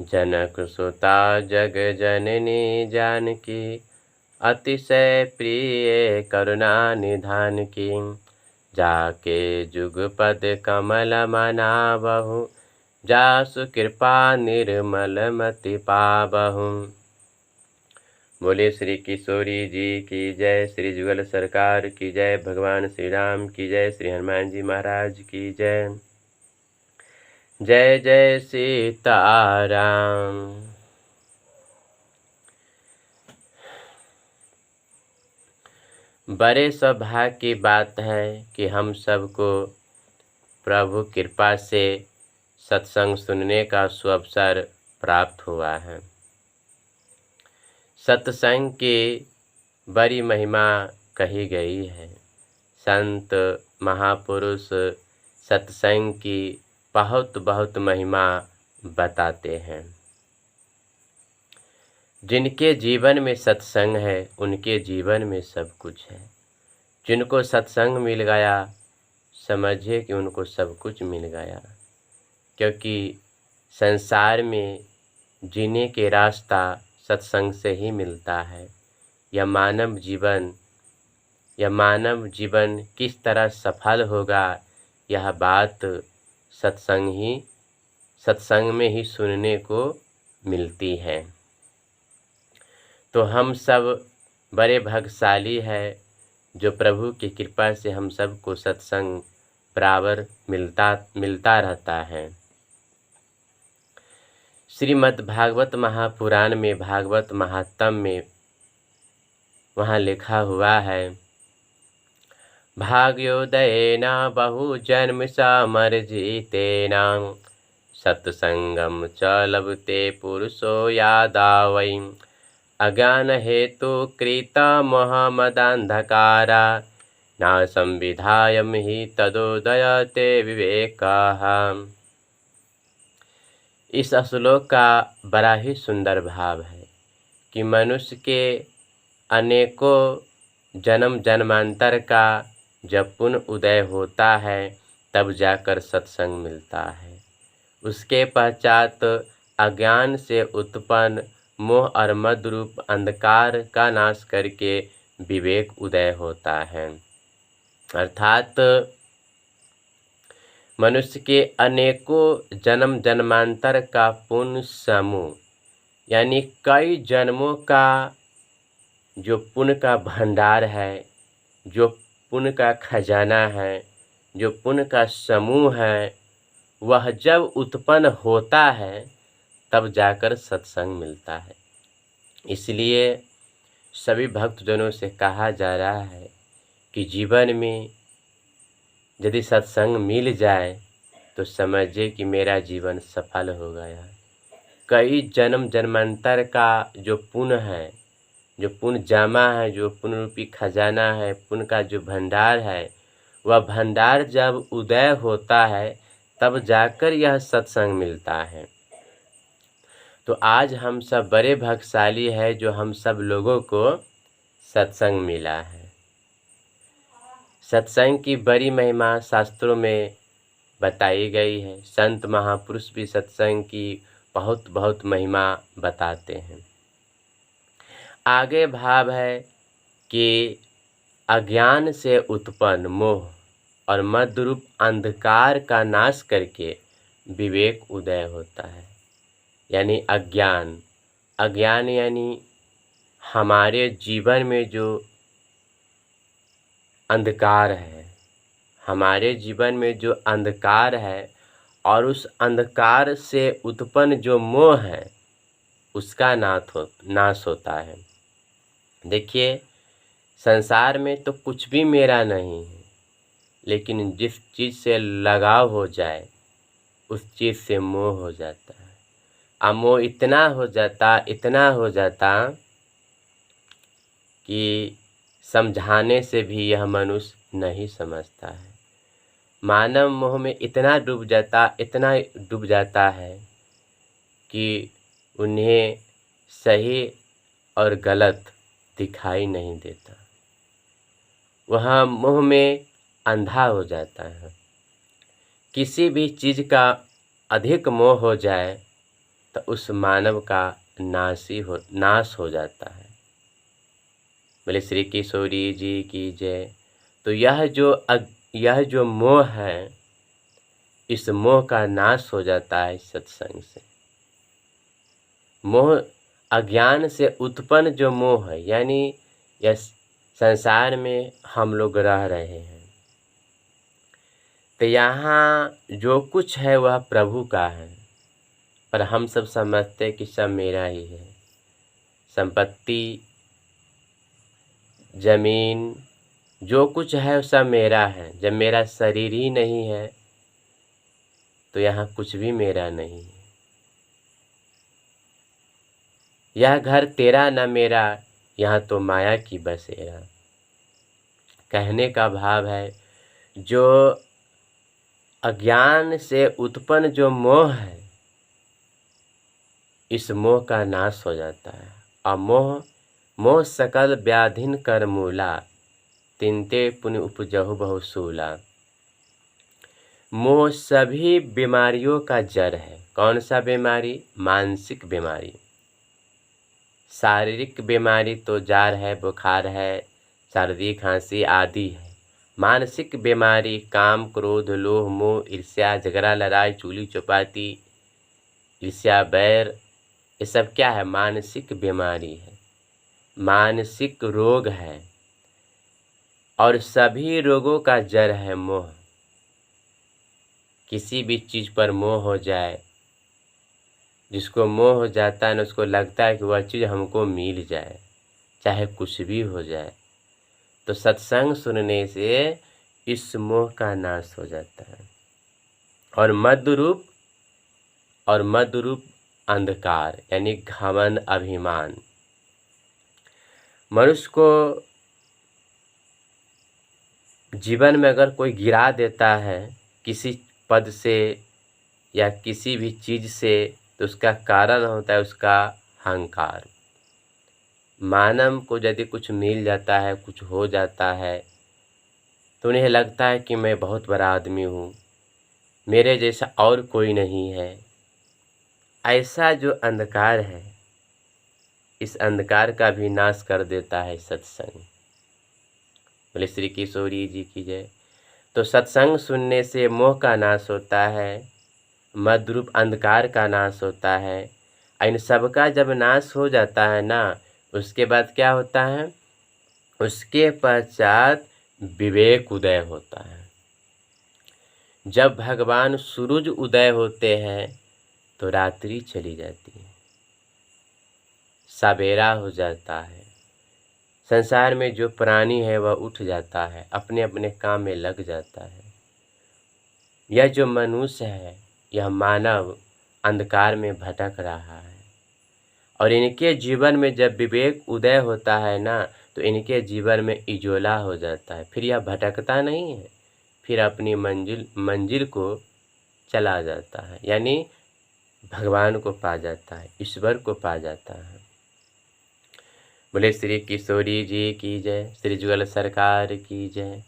जनक सुता जग जननी जानकी, अतिशय प्रिय करुणा निधान की। जाके जुगपद कमल मनावहु, जासु कृपा निर्मल मति पावहु। बोले श्री किशोरी जी की जय, श्री जुगल सरकार की जय, भगवान श्री राम की जय, श्री हनुमान जी महाराज की जय। जय जय सीताराम। बड़े सौभाग्य की बात है कि हम सबको प्रभु कृपा से सत्संग सुनने का सुअवसर प्राप्त हुआ है। सत्संग की बड़ी महिमा कही गई है। संत महापुरुष सत्संग की बहुत महिमा बताते हैं। जिनके जीवन में सत्संग है उनके जीवन में सब कुछ है। जिनको सत्संग मिल गया समझिए कि उनको सब कुछ मिल गया, क्योंकि संसार में जीने के रास्ता सत्संग से ही मिलता है। यह मानव जीवन किस तरह सफल होगा, यह बात सत्संग में ही सुनने को मिलती है। तो हम सब बड़े भाग्यशाली है जो प्रभु की कृपा से हम सबको सत्संग बराबर मिलता रहता है। श्रीमद् भागवत महापुराण में भागवत महात्म में वहाँ लिखा हुआ है, भाग्योदयेन बहु जन्म समर्जितेन, सत्संगम च लभते पुरुषो यादावै। अज्ञान हेतु कृत मोहमदंधकारा, न संविधायम ही तदोदयते विवेकः। इस श्लोक का बड़ा ही सुंदर भाव है कि मनुष्य के अनेकों जन्म जन्मांतर का जब पुण्य उदय होता है तब जाकर सत्संग मिलता है। उसके पश्चात अज्ञान से उत्पन्न मोह और मद रूप अंधकार का नाश करके विवेक उदय होता है। अर्थात मनुष्य के अनेकों जन्म जन्मांतर का पुण्य समूह, यानी कई जन्मों का जो पुण्य का भंडार है, जो पुण्य का खजाना है, जो पुण्य का समूह है, वह जब उत्पन्न होता है तब जाकर सत्संग मिलता है। इसलिए सभी भक्तजनों से कहा जा रहा है कि जीवन में यदि सत्संग मिल जाए तो समझिए कि मेरा जीवन सफल हो गया। कई जन्म जन्मांतर का जो पुण्य है, जो पुण्य जमा है, जो पुण्य रूपी खजाना है, पुण्य का जो भंडार है, वह भंडार जब उदय होता है तब जाकर यह सत्संग मिलता है। तो आज हम सब बड़े भाग्यशाली है जो हम सब लोगों को सत्संग मिला है। सत्संग की बड़ी महिमा शास्त्रों में बताई गई है। संत महापुरुष भी सत्संग की बहुत महिमा बताते हैं। आगे भाव है कि अज्ञान से उत्पन्न मोह और मद रूप अंधकार का नाश करके विवेक उदय होता है। यानी अज्ञान यानी हमारे जीवन में जो अंधकार है, हमारे जीवन में जो अंधकार है और उस अंधकार से उत्पन्न जो मोह है उसका नाश होता है। देखिए, संसार में तो कुछ भी मेरा नहीं है, लेकिन जिस चीज़ से लगाव हो जाए उस चीज़ से मोह हो जाता है। अब मोह इतना हो जाता कि समझाने से भी यह मनुष्य नहीं समझता है। मानव मोह में इतना डूब जाता है कि उन्हें सही और गलत दिखाई नहीं देता। वह मोह में अंधा हो जाता है। किसी भी चीज़ का अधिक मोह हो जाए तो उस मानव का नाश हो जाता है। बोले श्री किशोरी जी की जय। तो यह जो मोह है, इस मोह का नाश हो जाता है सत्संग से। मोह अज्ञान से उत्पन्न जो मोह है, यानी यह संसार में हम लोग रह रहे हैं, तो यहाँ जो कुछ है वह प्रभु का है, पर हम सब समझते कि सब मेरा ही है। संपत्ति, जमीन, जो कुछ है सब मेरा है। जब मेरा शरीर ही नहीं है तो यहाँ कुछ भी मेरा नहीं है। यह घर तेरा न मेरा, यहाँ तो माया की बसेरा। कहने का भाव है, जो अज्ञान से उत्पन्न जो मोह है, इस मोह का नाश हो जाता है। और मोह सकल व्याधिन कर मूला, तिनते पुण्य उपजहु बहु सूला। मोह सभी बीमारियों का जड़ है। कौन सा बीमारी? मानसिक बीमारी। शारीरिक बीमारी तो जार है, बुखार है, सर्दी खांसी आदि है। मानसिक बीमारी काम, क्रोध, लोभ, मोह, ईर्ष्या, झगड़ा, लड़ाई, चुगली, चौपाटी, ईर्ष्या, बैर, ये सब क्या है? मानसिक बीमारी है, मानसिक रोग है। और सभी रोगों का जड़ है मोह। किसी भी चीज़ पर मोह हो जाए, जिसको मोह हो जाता है ना, उसको लगता है कि वह चीज़ हमको मिल जाए, चाहे कुछ भी हो जाए। तो सत्संग सुनने से इस मोह का नाश हो जाता है। और मद रूप अंधकार, यानी घमंड, अभिमान। मनुष्य को जीवन में अगर कोई गिरा देता है किसी पद से या किसी भी चीज़ से, तो उसका कारण होता है उसका अहंकार। मानव को यदि कुछ मिल जाता है, कुछ हो जाता है, तो उन्हें लगता है कि मैं बहुत बड़ा आदमी हूँ, मेरे जैसा और कोई नहीं है। ऐसा जो अंधकार है, इस अंधकार का भी नाश कर देता है सत्संग। बोले श्री किशोरी जी की जय। तो सत्संग सुनने से मोह का नाश होता है, मद्रूप अंधकार का नाश होता है। इन सब का जब नाश हो जाता है ना, उसके बाद क्या होता है? उसके पश्चात विवेक उदय होता है। जब भगवान सूरज उदय होते हैं तो रात्रि चली जाती है, सवेरा हो जाता है। संसार में जो प्राणी है वह उठ जाता है, अपने अपने काम में लग जाता है। यह जो मनुष्य है, यह मानव अंधकार में भटक रहा है। और इनके जीवन में जब विवेक उदय होता है ना, तो इनके जीवन में इजोला हो जाता है। फिर यह भटकता नहीं है, फिर अपनी मंजिल को चला जाता है, यानी भगवान को पा जाता है, ईश्वर को पा जाता है। बोले श्री किशोरी जी की जय, श्री जुगल सरकार की जय।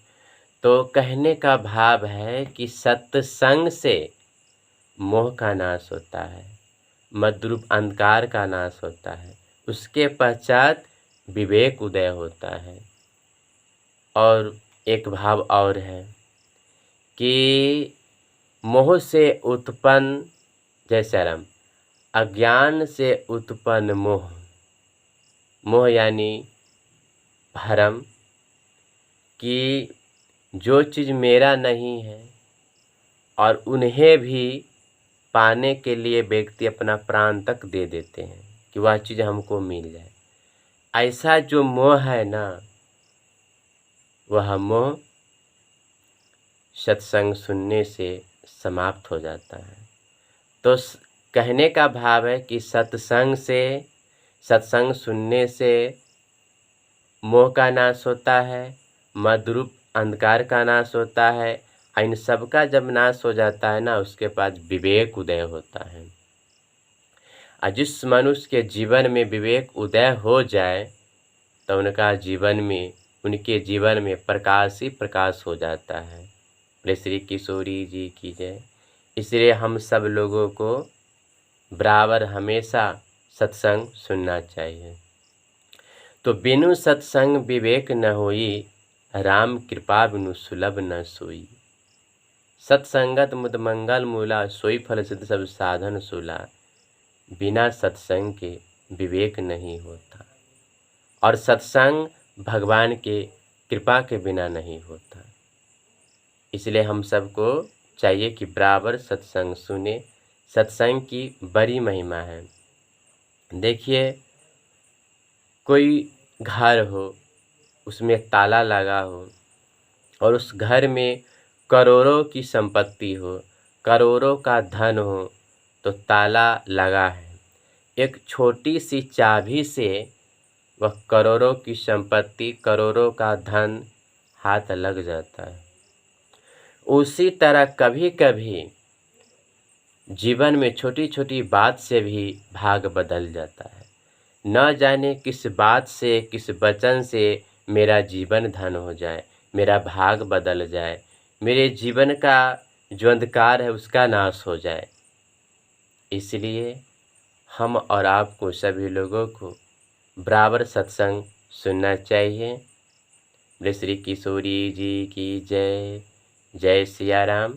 तो कहने का भाव है कि सत्संग से मोह का नाश होता है, मद्रूप अंधकार का नाश होता है, उसके पश्चात विवेक उदय होता है। और एक भाव और है कि मोह से उत्पन्न, जय श्याम, अज्ञान से उत्पन्न मोह, मोह यानी भ्रम, कि जो चीज़ मेरा नहीं है, और उन्हें भी पाने के लिए व्यक्ति अपना प्राण तक दे देते हैं कि वह चीज़ हमको मिल जाए। ऐसा जो मोह है ना, वह मोह सत्संग सुनने से समाप्त हो जाता है। तो कहने का भाव है कि सत्संग सुनने से मोह का नाश होता है, मद्रूप अंधकार का नाश होता है। इन सब का जब नाश हो जाता है ना, उसके बाद विवेक उदय होता है। और जिस मनुष्य के जीवन में विवेक उदय हो जाए, तो उनके जीवन में प्रकाश ही प्रकाश हो जाता है। बोले श्री किशोरी जी की जय। इसलिए हम सब लोगों को बराबर हमेशा सत्संग सुनना चाहिए। तो बिनु सत्संग विवेक न होई, राम कृपा बिनु सुलभ न सोई। सत्संगत मुद मंगल मूला, सोई फल सिद्ध सब साधन सूला। बिना सत्संग के विवेक नहीं होता, और सत्संग भगवान के कृपा के बिना नहीं होता। इसलिए हम सबको चाहिए कि बराबर सत्संग सुने। सत्संग की बड़ी महिमा है। देखिए, कोई घर हो, उसमें ताला लगा हो, और उस घर में करोड़ों की संपत्ति हो, करोड़ों का धन हो, तो ताला लगा है। एक छोटी सी चाबी से वह करोड़ों की संपत्ति, करोड़ों का धन हाथ लग जाता है। उसी तरह कभी कभी जीवन में छोटी छोटी बात से भी भाग बदल जाता है। न जाने किस बात से, किस वचन से मेरा जीवन धन हो जाए, मेरा भाग बदल जाए, मेरे जीवन का जो अंधकार है उसका नाश हो जाए। इसलिए हम और आपको, सभी लोगों को बराबर सत्संग सुनना चाहिए। बोले श्री किशोरी जी की जय। जय सिया राम।